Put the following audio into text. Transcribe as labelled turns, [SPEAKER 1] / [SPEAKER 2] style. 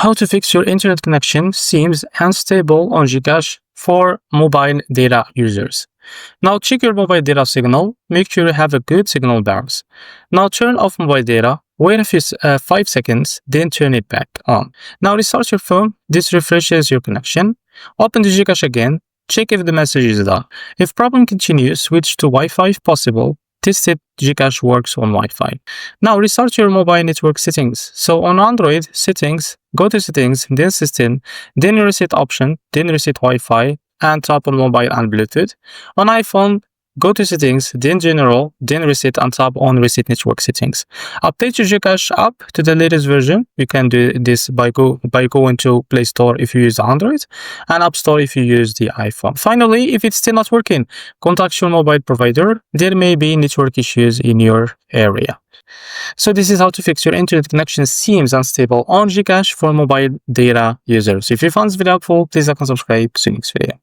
[SPEAKER 1] how to fix your internet connection seems unstable on Gcash for mobile data users. Now check your mobile data signal, make sure you have a good signal bounce. Now turn off mobile data, wait a few 5 seconds, then turn it back on. Now restart your phone, this refreshes your connection. Open the Gcash again, check if the message is done. If problem continues, switch to Wi-Fi if possible. Test it, Gcash works on Wi-Fi. Now restart your mobile network settings. So on Android, settings, go to settings, then system, then reset option, then reset Wi-Fi, and tap on mobile and Bluetooth. On iPhone, go to settings, then general, then reset and tap on reset network settings. Update your Gcash app to the latest version. You can do this by going to Play Store if you use Android and App Store if you use the iPhone. Finally, if it's still not working, contact your mobile provider. There may be network issues in your area. So this is how to fix your internet connection seems unstable on Gcash for mobile data users. If you found this video helpful, please like and subscribe. See you next video.